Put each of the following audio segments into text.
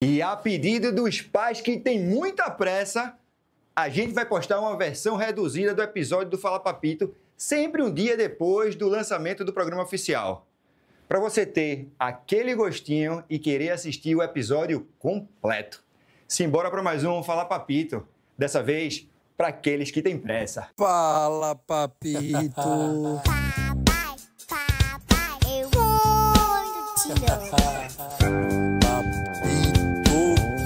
E a pedido dos pais que têm muita pressa, a gente vai postar uma versão reduzida do episódio do Fala Papito, sempre um dia depois do lançamento do programa oficial. Para você ter aquele gostinho e querer assistir o episódio completo. Simbora para mais um Fala Papito. Dessa vez, para aqueles que têm pressa. Fala, papito. Papai, eu muito te amo. Papito,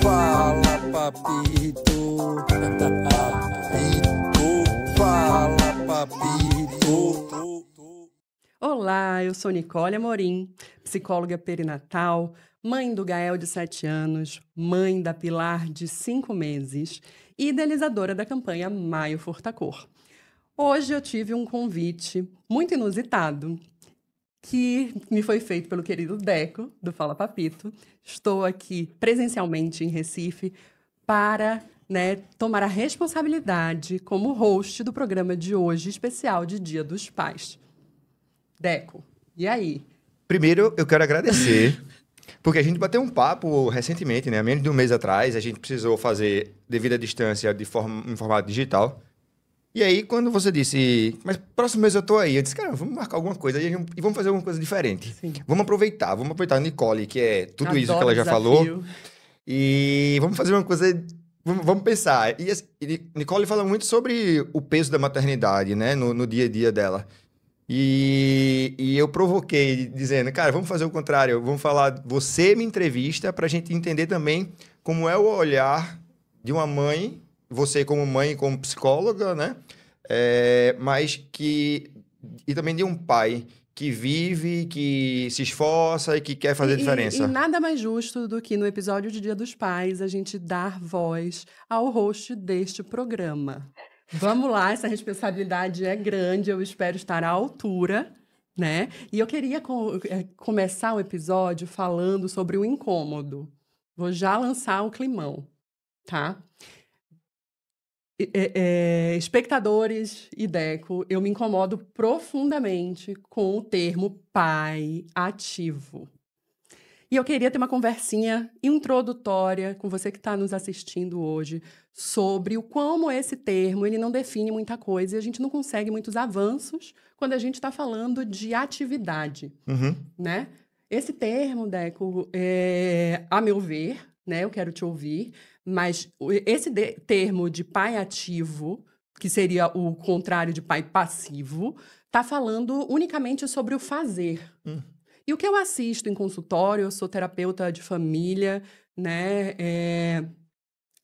fala, papito. Papito, fala, papito. Olá, eu sou Nicole Amorim, psicóloga perinatal, mãe do Gael de 7 anos, mãe da Pilar de 5 meses e idealizadora da campanha Maio Furtacor. Hoje eu tive um convite muito inusitado que me foi feito pelo querido Deco, do Fala Papito. Estou aqui presencialmente em Recife para tomar a responsabilidade como host do programa de hoje, especial de Dia dos Pais. Deco, e aí? Primeiro, eu quero agradecer, porque a gente bateu um papo recentemente, né? Há menos de um mês atrás, a gente precisou fazer devido à distância em formato digital. E aí, quando você disse, mas próximo mês eu tô aí, eu disse, cara, vamos marcar alguma coisa e vamos fazer alguma coisa diferente. Sim. Vamos aproveitar a Nicole, que é tudo Adoro isso que ela já desafio. falou, e vamos fazer uma coisa, vamos pensar. E Nicole fala muito sobre o peso da maternidade, né, no dia a dia dela. E eu provoquei, dizendo, cara, vamos fazer o contrário, vamos falar, você me entrevista pra gente entender também como é o olhar de uma mãe, você como mãe, como psicóloga, né? E também de um pai que vive, que se esforça e que quer fazer diferença. E nada mais justo do que no episódio de Dia dos Pais a gente dar voz ao host deste programa. Vamos lá, essa responsabilidade é grande, eu espero estar à altura, né? E eu queria começar o episódio falando sobre o incômodo. Vou já lançar o climão, tá? Espectadores e Deco, eu me incomodo profundamente com o termo pai ativo. E eu queria ter uma conversinha introdutória com você que está nos assistindo hoje sobre como esse termo ele não define muita coisa e a gente não consegue muitos avanços quando a gente está falando de atividade, né? Esse termo, Deco, a meu ver, né, eu quero te ouvir, mas esse termo de pai ativo, que seria o contrário de pai passivo, está falando unicamente sobre o fazer. E o que eu assisto em consultório, eu sou terapeuta de família, né?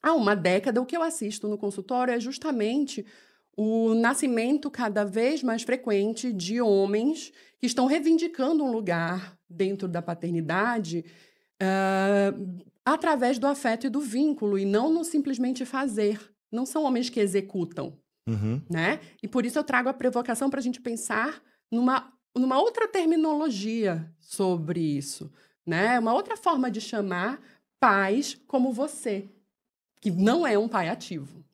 Há uma década, o que eu assisto no consultório é justamente o nascimento cada vez mais frequente de homens que estão reivindicando um lugar dentro da paternidade através do afeto e do vínculo, e não no simplesmente fazer. Não são homens que executam, né? E por isso eu trago a provocação para a gente pensar numa outra terminologia sobre isso, né? Uma outra forma de chamar pais como você, que não é um pai ativo,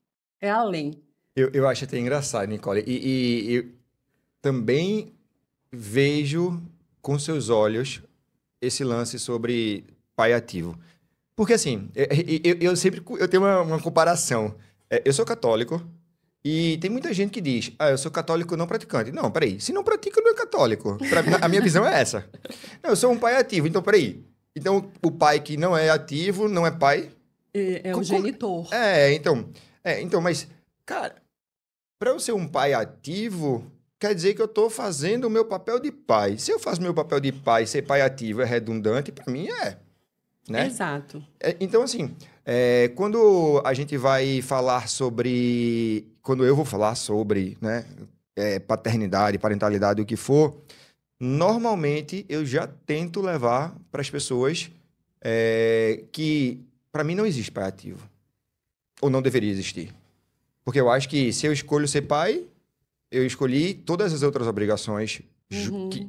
é além. Eu acho até engraçado, Nicole. E eu também vejo com seus olhos esse lance sobre pai ativo. Porque assim, eu tenho uma comparação. Eu sou católico, e tem muita gente que diz, eu sou católico não praticante. Não, peraí, se não pratica, não é católico. A minha visão é essa. Não, eu sou um pai ativo, então peraí. Então, o pai que não é ativo, não é pai? É o genitor. Então, mas, cara, para eu ser um pai ativo, quer dizer que eu tô fazendo o meu papel de pai. Se eu faço meu papel de pai, ser pai ativo é redundante, para mim né? Exato. Então, assim, quando a gente vai falar sobre... Quando eu vou falar sobre, né, paternidade, parentalidade, o que for, normalmente eu já tento levar para as pessoas que, para mim, não existe pai ativo. Ou não deveria existir. Porque eu acho que se eu escolho ser pai, eu escolhi todas as outras obrigações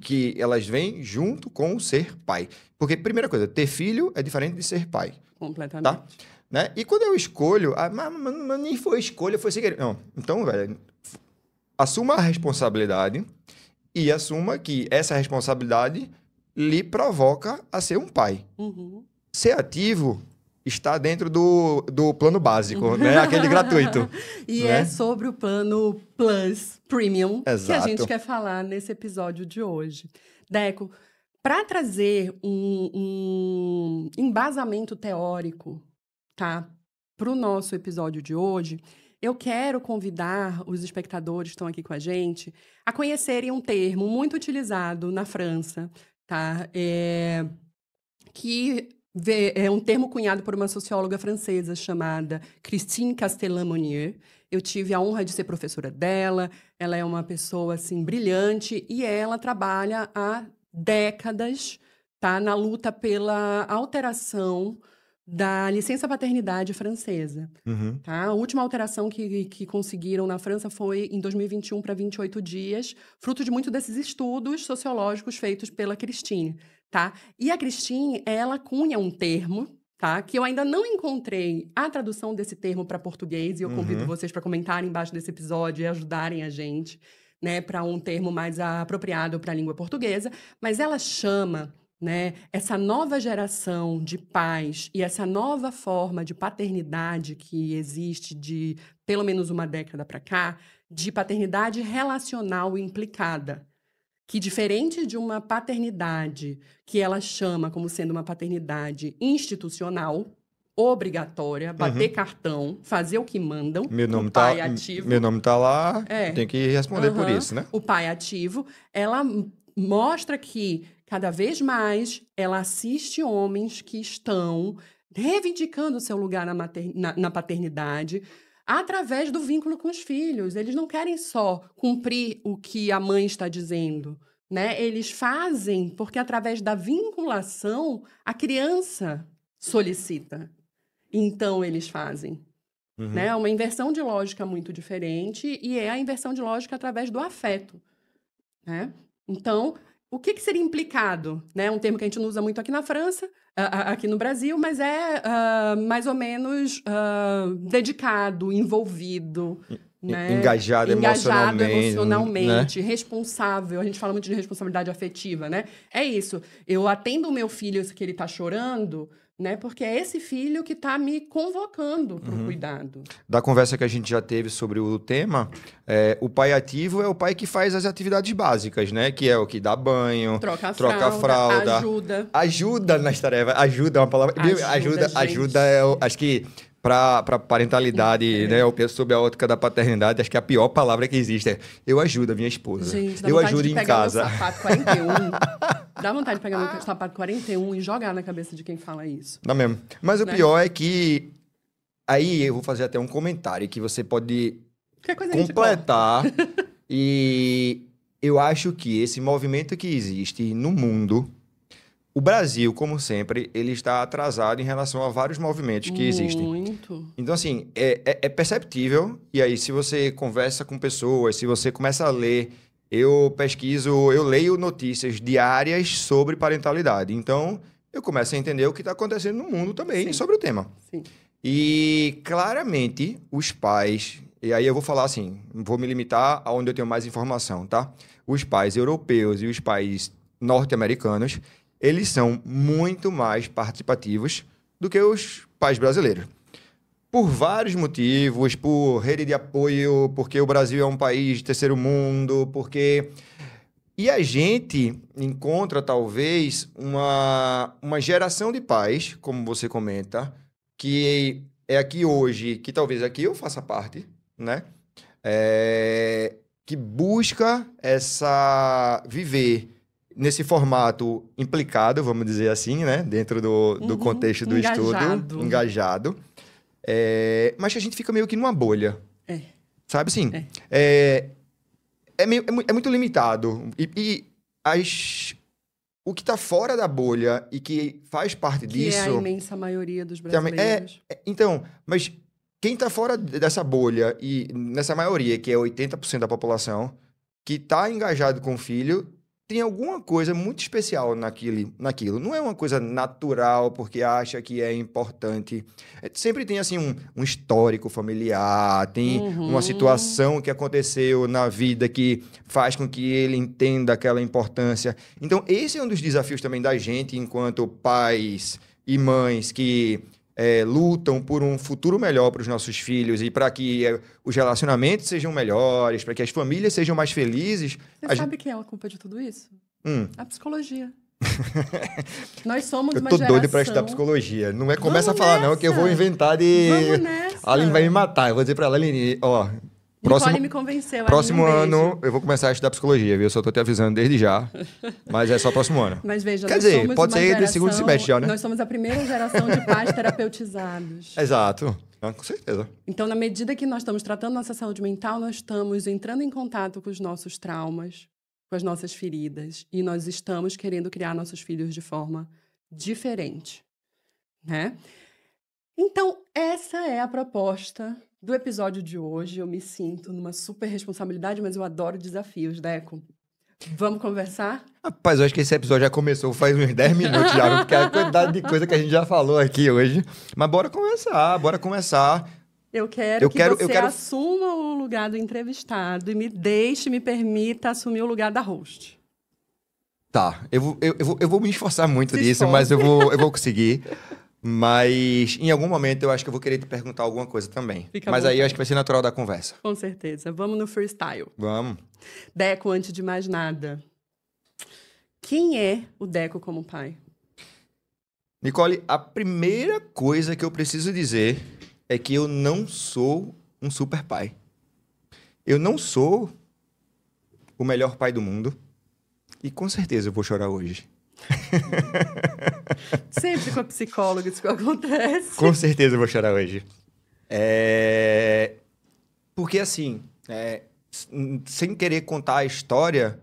que elas vêm junto com o ser pai. Porque, primeira coisa, ter filho é diferente de ser pai. Completamente. Tá? Né? E quando eu escolho, mas nem foi escolha, foi sem querer. Não. Então, velho, assuma a responsabilidade e assuma que essa responsabilidade lhe provoca a ser um pai. Ser ativo está dentro do plano básico, né? Aquele gratuito. E né? é sobre o plano Plus Premium que a Exato. gente quer falar nesse episódio de hoje. Deco, para trazer um embasamento teórico, tá, para o nosso episódio de hoje, eu quero convidar os espectadores que estão aqui com a gente a conhecerem um termo muito utilizado na França, tá? Que é um termo cunhado por uma socióloga francesa chamada Christine Castellan-Monnier. Eu tive a honra de ser professora dela. Ela é uma pessoa assim brilhante e ela trabalha há décadas, tá, na luta pela alteração da licença paternidade francesa. Uhum. Tá? A última alteração que conseguiram na França foi em 2021 para 28 dias, fruto de muito desses estudos sociológicos feitos pela Christine. Tá? E a Christine, ela cunha um termo, tá? Que eu ainda não encontrei a tradução desse termo para português, e eu convido vocês para comentarem embaixo desse episódio e ajudarem a gente, né, para um termo mais apropriado para a língua portuguesa, mas ela chama, né, essa nova geração de pais e essa nova forma de paternidade que existe de pelo menos uma década para cá, de paternidade relacional implicada. Que, diferente de uma paternidade que ela chama como sendo uma paternidade institucional, obrigatória, bater cartão, fazer o que mandam, o pai ativo. Meu nome tá lá, É. tem que responder por isso, né? O pai ativo, ela mostra que, cada vez mais, ela assiste homens que estão reivindicando o seu lugar na paternidade, através do vínculo com os filhos. Eles não querem só cumprir o que a mãe está dizendo, né? Eles fazem porque, através da vinculação, a criança solicita. Então, eles fazem. Né? É uma inversão de lógica muito diferente e é a inversão de lógica através do afeto. Né? Então, o que seria implicado? Né? Um termo que a gente não usa muito aqui na França, aqui no Brasil, mas é mais ou menos dedicado, envolvido, né? Engajado emocionalmente, né? Responsável. A gente fala muito de responsabilidade afetiva, né? É isso. Eu atendo o meu filho que ele está chorando, né? Porque é esse filho que está me convocando para o cuidado. Da conversa que a gente já teve sobre o tema, o pai ativo é o pai que faz as atividades básicas, né? Que é o que dá banho, Troca a fralda, ajuda. Ajuda nas tarefas. Ajuda é uma palavra... Ajuda acho que para parentalidade, né? Sob a ótica da paternidade, acho que a pior palavra que existe é eu ajudo a minha esposa. Gente, dá eu vontade ajudo de em pegar casa. meu sapato 41. Dá vontade de pegar meu sapato 41 e jogar na cabeça de quem fala isso. Dá mesmo. Mas o Né? pior é que... Aí eu vou fazer até um comentário que você pode Qualquer coisa a gente completar. E eu acho que esse movimento que existe no mundo, o Brasil, como sempre, ele está atrasado em relação a vários movimentos que existem. Muito. Então, assim, é perceptível. E aí, se você conversa com pessoas, se você começa a ler, eu leio notícias diárias sobre parentalidade. Então, eu começo a entender o que está acontecendo no mundo também Sim. sobre o tema. Sim. E, claramente, os pais... E aí eu vou falar assim, vou me limitar aonde eu tenho mais informação, tá? Os pais europeus e os pais norte-americanos, eles são muito mais participativos do que os pais brasileiros. Por vários motivos, por rede de apoio, porque o Brasil é um país de terceiro mundo, porque... E a gente encontra, talvez, uma geração de pais, como você comenta, que é aqui hoje, que talvez aqui eu faça parte, né? Que busca viver nesse formato implicado, vamos dizer assim, né? Dentro do contexto do estudo. Engajado. Mas que a gente fica meio que numa bolha. Sabe assim? É muito limitado. O que está fora da bolha e que faz parte disso... Que é a imensa maioria dos brasileiros. Então, mas quem está fora dessa bolha e nessa maioria, que é 80% da população, que está engajado com o filho, tem alguma coisa muito especial naquilo. Não é uma coisa natural porque acha que é importante. Sempre tem, assim, um histórico familiar, tem uma situação que aconteceu na vida que faz com que ele entenda aquela importância. Então, esse é um dos desafios também da gente, enquanto pais e mães que lutam por um futuro melhor para os nossos filhos e para que os relacionamentos sejam melhores, para que as famílias sejam mais felizes. Você sabe quem é a culpa de tudo isso? A psicologia. Nós somos Eu uma tô geração... doido para estudar psicologia. Não começa a Vamos falar não, que eu vou nessa. inventar de... Vamos nessa. A Aline vai me matar. Eu vou dizer para ela, Aline, ó... Nicole me convenceu. Próximo Aline, um ano beijo. eu vou começar a estudar psicologia, viu? Eu só tô te avisando desde já. Mas é só próximo ano. Mas veja, Quer nós dizer, somos pode uma ser do geração... segundo semestre já, né? Nós somos a primeira geração de pais terapeutizados. Exato. Com certeza. Então, na medida que nós estamos tratando nossa saúde mental, nós estamos entrando em contato com os nossos traumas, com as nossas feridas, e nós estamos querendo criar nossos filhos de forma diferente, né? Então, essa é a proposta do episódio de hoje. Eu me sinto numa super responsabilidade, mas eu adoro desafios, Deco. Vamos conversar? Rapaz, eu acho que esse episódio já começou faz uns 10 minutos já, porque a quantidade de coisa que a gente já falou aqui hoje. Mas bora começar. Eu quero que você assuma o lugar do entrevistado e me permita assumir o lugar da host. Tá, eu vou me esforçar muito Se nisso, esforce. mas eu vou conseguir. Mas em algum momento eu acho que eu vou querer te perguntar alguma coisa também. Fica Mas bom. aí eu acho que vai ser natural da conversa. Com certeza. Vamos no freestyle. Vamos. Deco, antes de mais nada, quem é o Deco como pai? Nicole, a primeira coisa que eu preciso dizer é que eu não sou um super pai. Eu não sou o melhor pai do mundo. E com certeza eu vou chorar hoje. Sempre com a psicóloga isso que acontece. Com certeza eu vou chorar hoje. Porque assim, sem querer contar a história,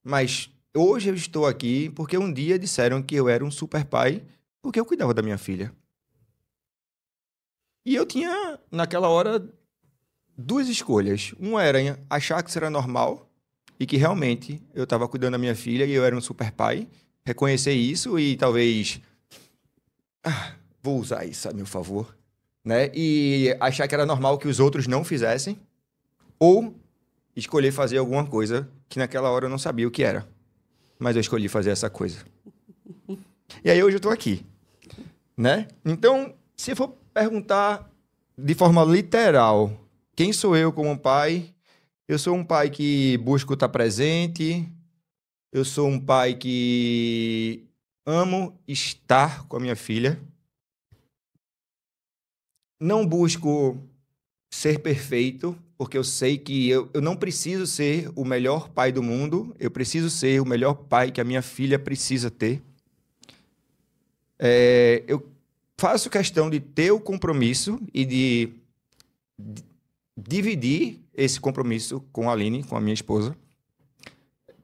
mas hoje eu estou aqui porque um dia disseram que eu era um super pai porque eu cuidava da minha filha. E eu tinha, naquela hora, duas escolhas. Uma era achar que isso era normal e que realmente eu estava cuidando da minha filha e eu era um super pai. Reconhecer isso e talvez... vou usar isso a meu favor. Né? E achar que era normal que os outros não fizessem. Ou escolher fazer alguma coisa que naquela hora eu não sabia o que era. Mas eu escolhi fazer essa coisa. E aí hoje eu tô aqui. Né? Então, se eu for perguntar de forma literal, quem sou eu como pai? Eu sou um pai que busco estar presente. Eu sou um pai que amo estar com a minha filha. Não busco ser perfeito, porque eu sei que eu não preciso ser o melhor pai do mundo. Eu preciso ser o melhor pai que a minha filha precisa ter. Eu faço questão de ter o compromisso e de dividir esse compromisso com a Aline, com a minha esposa,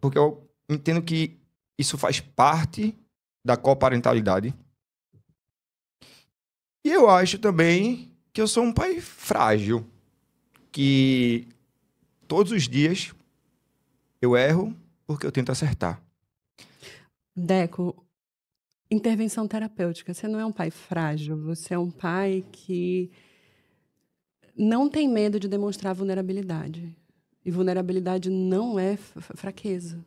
porque eu entendo que isso faz parte da coparentalidade. E eu acho também que eu sou um pai frágil, que todos os dias eu erro porque eu tento acertar. Deco, intervenção terapêutica. Você não é um pai frágil, você é um pai que não tem medo de demonstrar vulnerabilidade. E vulnerabilidade não é fraqueza.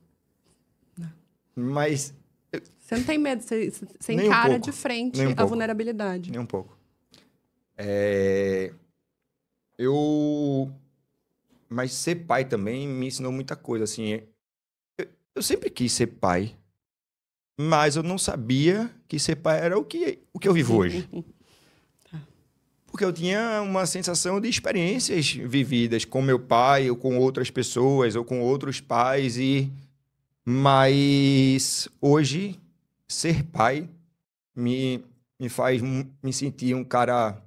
Mas... Você não tem medo, você Nem um encara pouco. de frente Nem um a pouco. vulnerabilidade. Nem um pouco. Mas ser pai também me ensinou muita coisa, assim. Eu sempre quis ser pai, mas eu não sabia que ser pai era o que eu vivo hoje. Porque eu tinha uma sensação de experiências vividas com meu pai, ou com outras pessoas, ou com outros pais, mas hoje, ser pai me faz me sentir um cara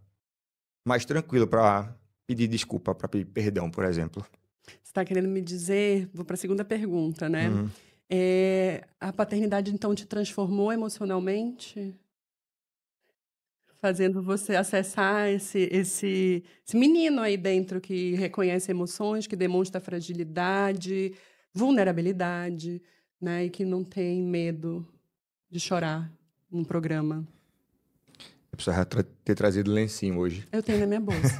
mais tranquilo para pedir desculpa, para pedir perdão, por exemplo. Você está querendo me dizer, vou para a segunda pergunta, né? Uhum. A paternidade, então, te transformou emocionalmente? Fazendo você acessar esse menino aí dentro que reconhece emoções, que demonstra fragilidade, vulnerabilidade, né? E que não tem medo de chorar num programa. Eu precisava ter trazido lencinho hoje. Eu tenho na minha bolsa.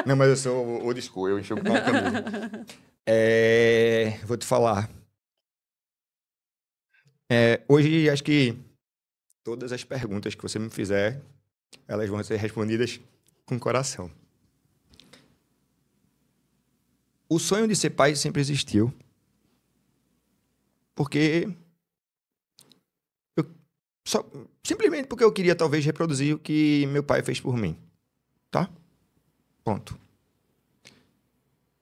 Não, mas eu sou old school, eu enxugo com a camisa. Vou te falar. Hoje, acho que todas as perguntas que você me fizer, elas vão ser respondidas com o coração. O sonho de ser pai sempre existiu. Porque simplesmente porque eu queria talvez reproduzir o que meu pai fez por mim, tá? Ponto.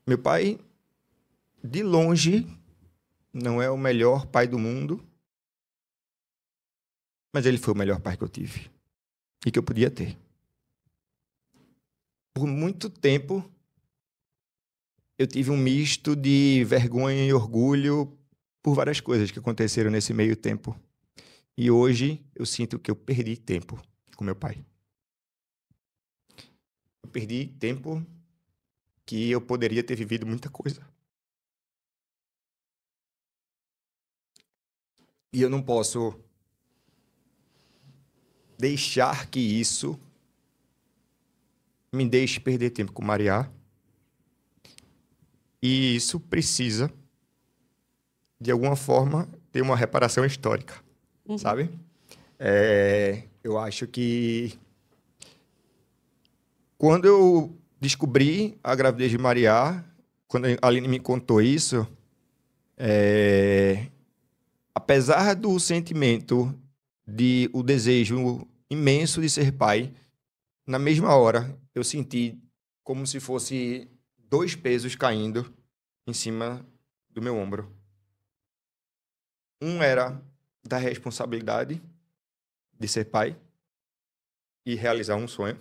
Meu pai, de longe, não é o melhor pai do mundo, mas ele foi o melhor pai que eu tive e que eu podia ter. Por muito tempo, eu tive um misto de vergonha e orgulho por várias coisas que aconteceram nesse meio tempo. E hoje eu sinto que eu perdi tempo com meu pai. Eu perdi tempo que eu poderia ter vivido muita coisa. E eu não posso deixar que isso me deixe perder tempo com Maria. E isso precisa, de alguma forma, ter uma reparação histórica, sabe? Eu acho que quando eu descobri a gravidez de Maria, quando a Aline me contou isso, apesar do sentimento de o desejo imenso de ser pai, na mesma hora eu senti como se fosse 2 pesos caindo em cima do meu ombro. Um era da responsabilidade de ser pai e realizar um sonho.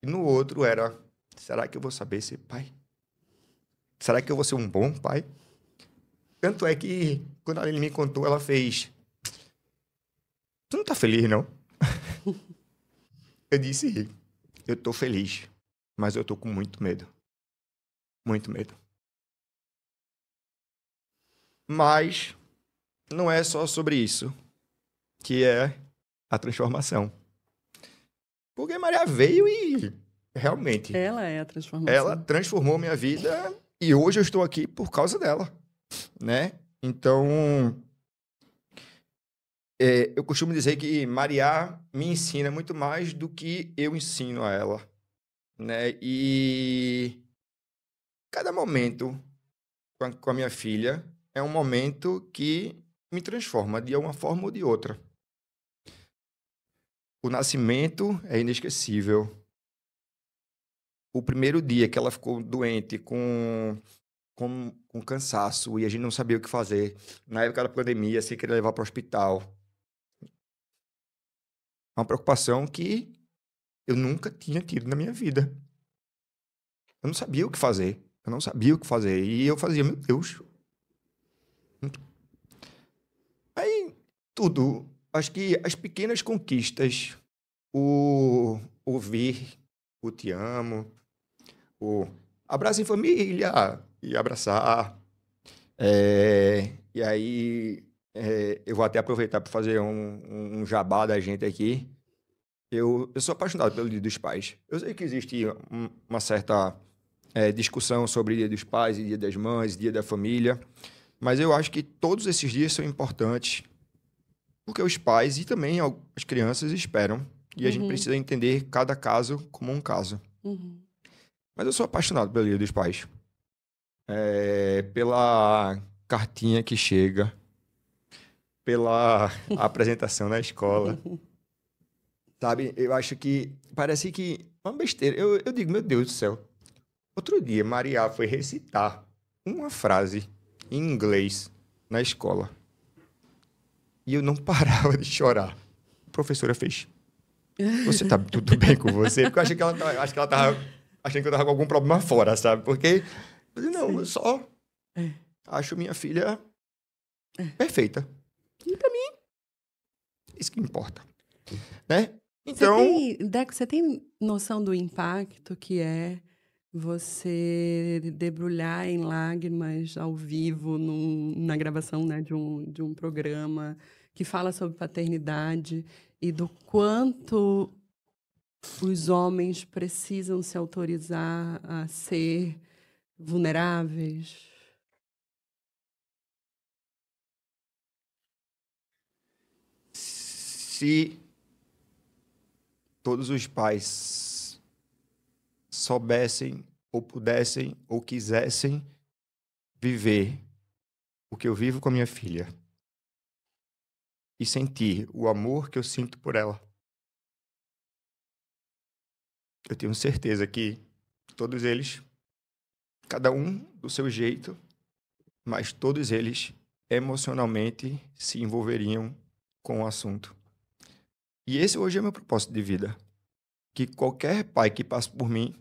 E no outro era, será que eu vou saber ser pai? Será que eu vou ser um bom pai? Tanto é que, quando a Aline me contou, ela fez, tu não tá feliz, não? Eu disse, eu tô feliz, mas eu tô com muito medo. Muito medo. Mas não é só sobre isso, que é a transformação. Porque Maria veio e, realmente, Ela é a transformação. ela transformou minha vida e hoje eu estou aqui por causa dela, né? Então, eu costumo dizer que Maria me ensina muito mais do que eu ensino a ela, né? E cada momento com a minha filha é um momento que me transforma de uma forma ou de outra. O nascimento é inesquecível. O primeiro dia que ela ficou doente, com cansaço, e a gente não sabia o que fazer. Na época da pandemia, sem querer levar para o hospital. Uma preocupação que eu nunca tinha tido na minha vida. Eu não sabia o que fazer. Eu não sabia o que fazer. E eu fazia, meu Deus. Aí, tudo. Acho que as pequenas conquistas, o ouvir, o te amo, o abraço em família e abraçar. E aí, eu vou até aproveitar para fazer um jabá da gente aqui. Eu sou apaixonado pelo Dia dos Pais. Eu sei que existe uma certa discussão sobre Dia dos Pais, Dia das Mães, Dia da Família, mas eu acho que todos esses dias são importantes, porque os pais e também as crianças esperam, e a gente precisa entender cada caso como um caso. Mas eu sou apaixonado pelo Dia dos Pais. Pela cartinha que chega, pela apresentação na escola. Sabe? Eu acho que parece que uma besteira. Eu digo, meu Deus do céu. Outro dia, Maria foi recitar uma frase em inglês na escola. E eu não parava de chorar. A professora fez, você tá tudo bem com você? Porque eu achei que ela tava achando que eu tava com algum problema fora, sabe? Porque, eu disse, não, eu só acho minha filha perfeita. E pra mim, isso que importa. Né? Então, Deco, você tem noção do impacto que é você debrulhar em lágrimas ao vivo na gravação, né, de um programa que fala sobre paternidade e do quanto os homens precisam se autorizar a ser vulneráveis? se todos os pais soubessem, ou pudessem, ou quisessem viver o que eu vivo com a minha filha e sentir o amor que eu sinto por ela, eu tenho certeza que todos eles, cada um do seu jeito, mas todos eles emocionalmente se envolveriam com o assunto. E esse hoje é meu propósito de vida. Que qualquer pai que passe por mim,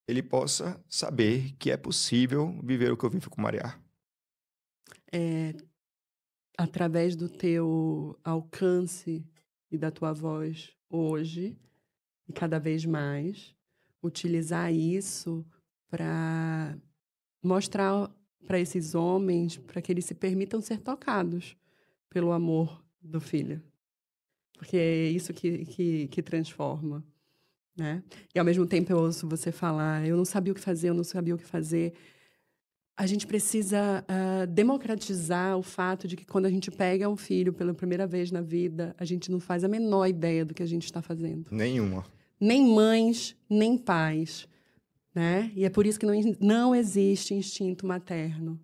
ele possa saber que é possível viver o que eu vivo com Maria. Através do teu alcance e da tua voz hoje, e cada vez mais, utilizar isso para mostrar para esses homens, para que eles se permitam ser tocados pelo amor do filho. Porque é isso que transforma, né? E, ao mesmo tempo, eu ouço você falar, eu não sabia o que fazer, eu não sabia o que fazer. A gente precisa democratizar o fato de que, quando a gente pega um filho pela primeira vez na vida, a gente não faz a menor ideia do que a gente está fazendo. Nenhuma. Nem mães, nem pais, né? E é por isso que não existe instinto materno.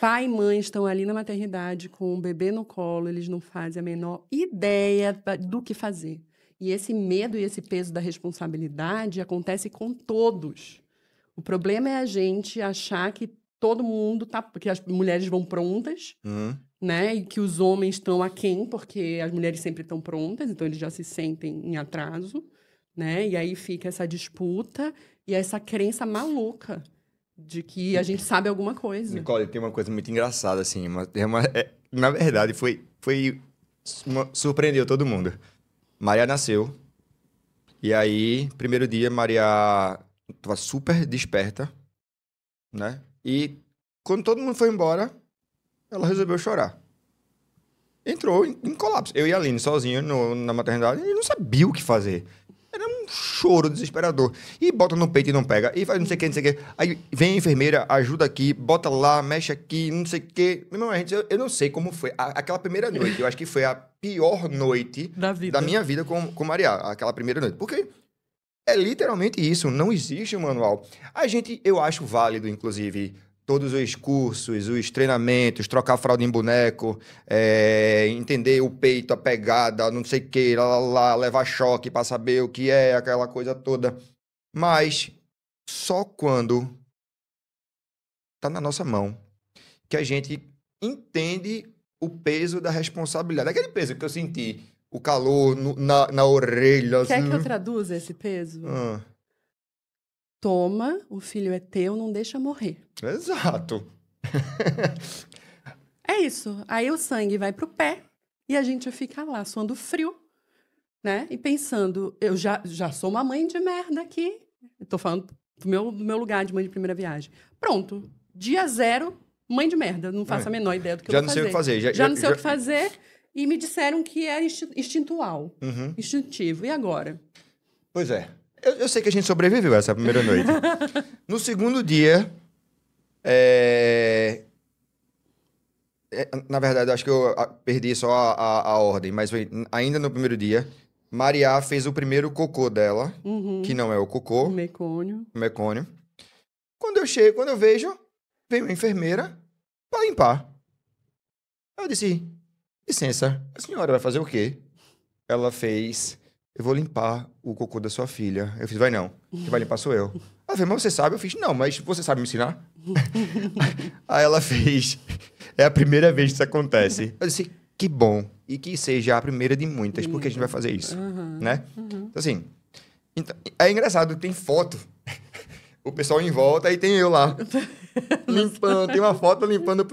Pai e mãe estão ali na maternidade com um bebê no colo, eles não fazem a menor ideia do que fazer. E esse medo e esse peso da responsabilidade acontece com todos. O problema é a gente achar que todo mundo tá, porque as mulheres vão prontas, né? E que os homens estão aquém, porque as mulheres sempre estão prontas, então eles já se sentem em atraso, né? E aí fica essa disputa e essa crença maluca de que a gente sabe alguma coisa. Nicole, tem uma coisa muito engraçada, assim. Na verdade, surpreendeu todo mundo. Maria nasceu. E aí, primeiro dia, Maria estava super desperta, né? E quando todo mundo foi embora, ela resolveu chorar. Entrou em colapso. Eu e a Aline sozinho na maternidade, e não sabia o que fazer. Era um choro desesperador. E bota no peito e não pega. E faz não sei o que, não sei o que. Aí vem a enfermeira, ajuda aqui, bota lá, mexe aqui, não sei o que. Meu irmão, eu não sei como foi. Aquela primeira noite, eu acho que foi a pior noite da minha vida com Maria. Aquela primeira noite. Porque é literalmente isso. Não existe um manual. Eu acho válido, inclusive, todos os cursos, os treinamentos, trocar fralda em boneco, entender o peito, a pegada, não sei o que, levar choque para saber o que é, aquela coisa toda. Mas só quando tá na nossa mão que a gente entende o peso da responsabilidade. Aquele peso que eu senti, o calor na orelha. Quer assim. que eu traduza esse peso? Toma, o filho é teu, não deixa morrer. Exato. É isso. Aí o sangue vai pro pé e a gente fica lá, suando frio, né? E pensando, eu já sou uma mãe de merda aqui. Eu tô falando do meu lugar de mãe de primeira viagem. Pronto. Dia 0, mãe de merda. Não faço a menor ideia do que eu vou fazer. Já não sei o que fazer. Já não sei o que fazer. E me disseram que era instintual. Instintivo. E agora? Pois é. Eu sei que a gente sobreviveu essa primeira noite. No segundo dia, na verdade, acho que eu perdi só a ordem, mas foi ainda no primeiro dia, Maria fez o primeiro cocô dela, que não é o cocô, mecônio. Quando eu vejo, vem uma enfermeira para limpar. Eu disse, licença, a senhora vai fazer o quê? Ela fez... Eu vou limpar o cocô da sua filha. Eu fiz, vai não. Quem vai limpar sou eu. Ela fez, mas você sabe? Eu fiz, não, mas você sabe me ensinar? Aí ela fez, é a primeira vez que isso acontece. Eu disse, que bom. E que seja a primeira de muitas, porque a gente vai fazer isso, né? Então, assim, é engraçado, tem foto. O pessoal em volta, aí tem eu lá, limpando. Tem uma foto limpando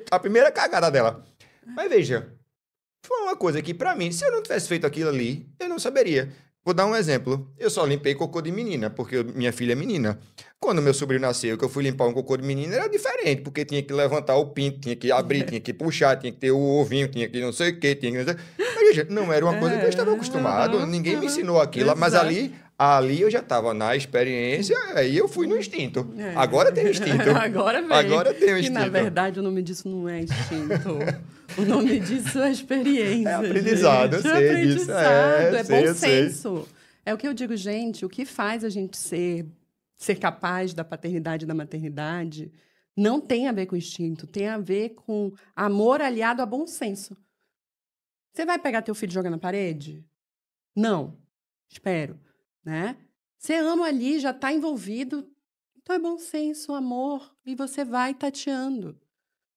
a primeira cagada dela. Mas veja, foi uma coisa que, pra mim, se eu não tivesse feito aquilo ali, eu não saberia. Vou dar um exemplo. Eu só limpei cocô de menina, porque minha filha é menina. Quando meu sobrinho nasceu, que eu fui limpar um cocô de menina, era diferente, porque tinha que levantar o pinto, tinha que abrir, tinha que puxar, tinha que ter o ovinho, tinha que não sei o quê, tinha que... Mas, veja, não era uma coisa que eu estava acostumado, ninguém me ensinou aquilo, mas ali Ali eu já estava na experiência, aí eu fui no instinto. É. Agora tem o instinto. Agora vem. Agora tem o E, instinto. na verdade, o nome disso não é instinto. O nome disso é experiência. É aprendizado, gente. eu sei disso. É Sei, bom eu sei. senso. É o que eu digo, gente, o que faz a gente ser capaz da paternidade e da maternidade não tem a ver com instinto, tem a ver com amor aliado a bom senso. Você vai pegar teu filho e jogar na parede? Não. Espero, né? Você ama ali, já está envolvido, então é bom senso, amor, e você vai tateando.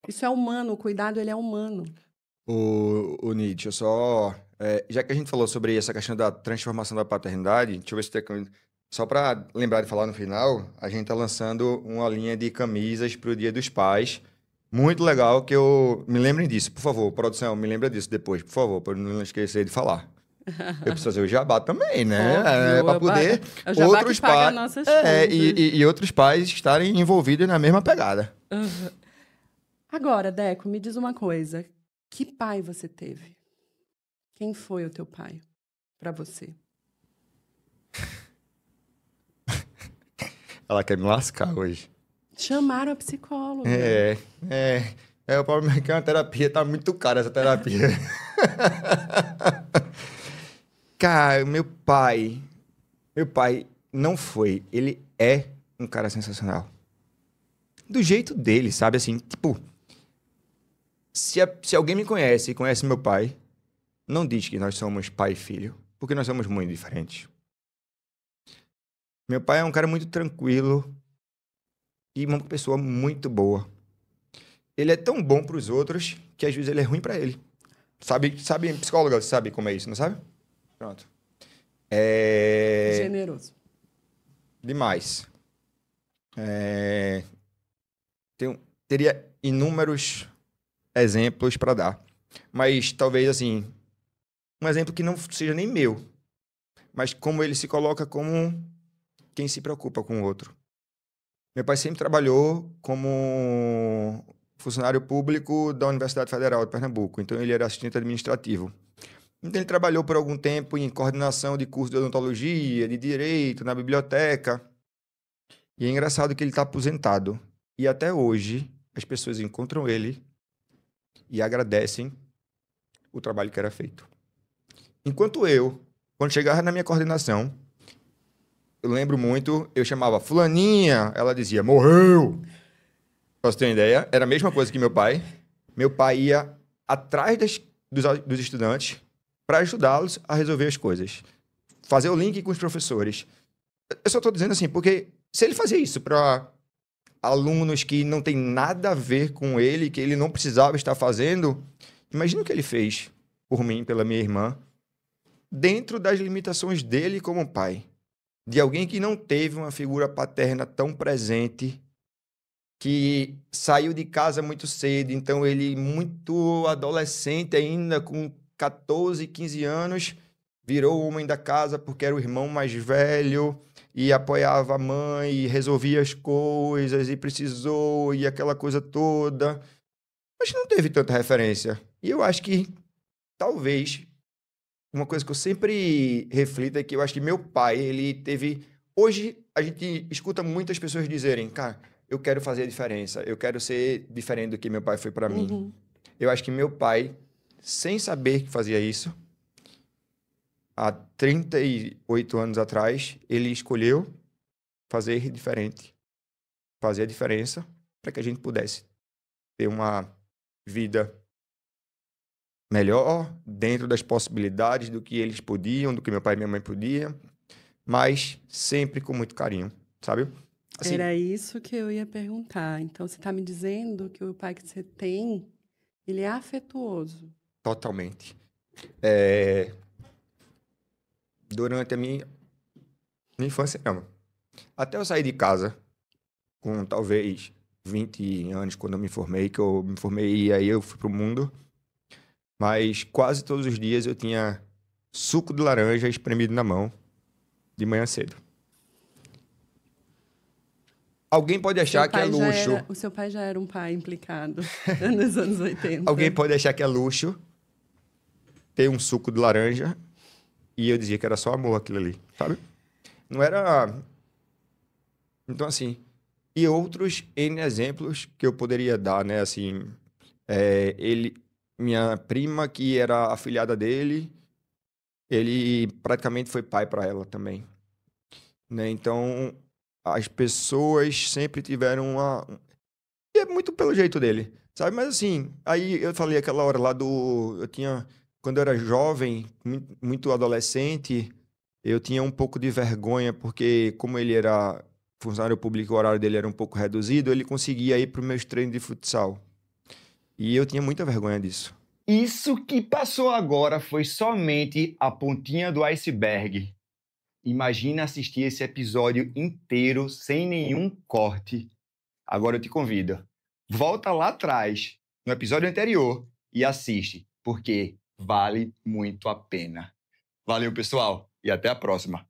Isso é humano, o cuidado ele é humano. O Nietzsche, já que a gente falou sobre essa questão da transformação da paternidade, deixa eu ver se tem... Só para lembrar de falar no final, a gente está lançando uma linha de camisas para o Dia dos Pais. Muito legal, que eu... Me lembrem disso, por favor. Produção, me lembra disso depois, por favor, para não esquecer de falar. Eu preciso fazer o jabá também, né? Para poder É o jabá outros que paga pais... nossas e outros pais estarem envolvidos na mesma pegada. Agora, Deco, me diz uma coisa. Que pai você teve? Quem foi o teu pai para você? Ela quer me lascar hoje. Chamaram a psicóloga. O problema é que a terapia tá muito cara, essa terapia. Cara, meu pai não foi, ele é um cara sensacional. Do jeito dele, sabe? Assim, tipo, se alguém me conhece e conhece meu pai, não diz que nós somos pai e filho, porque nós somos muito diferentes. Meu pai é um cara muito tranquilo e uma pessoa muito boa. Ele é tão bom para os outros que às vezes ele é ruim para ele. Sabe, psicóloga, sabe como é isso, não sabe? Pronto. Generoso. Demais. Teria inúmeros exemplos para dar. Mas talvez, assim, um exemplo que não seja nem meu, mas como ele se coloca como quem se preocupa com o outro. Meu pai sempre trabalhou como funcionário público da Universidade Federal de Pernambuco, então ele era assistente administrativo. Então ele trabalhou por algum tempo em coordenação de curso de odontologia, de direito, na biblioteca. E é engraçado que ele está aposentado. E até hoje as pessoas encontram ele e agradecem o trabalho que era feito. Enquanto quando chegava na minha coordenação, eu lembro muito, eu chamava fulaninha, ela dizia, morreu. Pra você ter uma ideia, era a mesma coisa que meu pai. Meu pai ia atrás dos estudantes para ajudá-los a resolver as coisas. Fazer o link com os professores. Eu só estou dizendo assim, porque se ele fazia isso para alunos que não tem nada a ver com ele, que ele não precisava estar fazendo, imagina o que ele fez por mim, pela minha irmã, dentro das limitações dele como pai. De alguém que não teve uma figura paterna tão presente, que saiu de casa muito cedo, então ele, muito adolescente ainda, com 14, 15 anos, virou o homem da casa porque era o irmão mais velho e apoiava a mãe e resolvia as coisas e precisou e aquela coisa toda. Mas não teve tanta referência. E eu acho que, talvez, uma coisa que eu sempre reflito é que eu acho que meu pai, ele teve... Hoje, a gente escuta muitas pessoas dizerem, cara, eu quero fazer a diferença, eu quero ser diferente do que meu pai foi para mim. Eu acho que meu pai, sem saber que fazia isso, há 38 anos atrás, ele escolheu fazer diferente, fazer a diferença para que a gente pudesse ter uma vida melhor, dentro das possibilidades do que eles podiam, do que meu pai e minha mãe podiam, mas sempre com muito carinho, sabe? Assim, Era isso que eu ia perguntar. Então, você está me dizendo que o pai que você tem, ele é afetuoso. totalmente. Durante a minha infância, não. Até eu sair de casa, com talvez 20 anos, quando eu me formei, que eu me formei e aí eu fui pro mundo, mas quase todos os dias eu tinha suco de laranja espremido na mão, de manhã cedo. Alguém pode achar que é luxo. O seu pai já era um pai implicado nos anos 80. Alguém pode achar que é luxo ter um suco de laranja e eu dizia que era só amor aquilo ali, sabe? Não era... Então, assim... E outros N exemplos que eu poderia dar, né? Assim, minha prima, que era afilhada dele, ele praticamente foi pai para ela também, né? Então, as pessoas sempre tiveram uma... E é muito pelo jeito dele, sabe? Mas assim, aí eu falei aquela hora lá Eu tinha... Quando eu era jovem, muito adolescente, eu tinha um pouco de vergonha, porque como ele era funcionário público, o horário dele era um pouco reduzido, ele conseguia ir para os meus treinos de futsal. E eu tinha muita vergonha disso. Isso que passou agora foi somente a pontinha do iceberg. Imagina assistir esse episódio inteiro sem nenhum corte. Agora eu te convido. Volta lá atrás, no episódio anterior, e assiste, porque vale muito a pena. Valeu, pessoal, e até a próxima.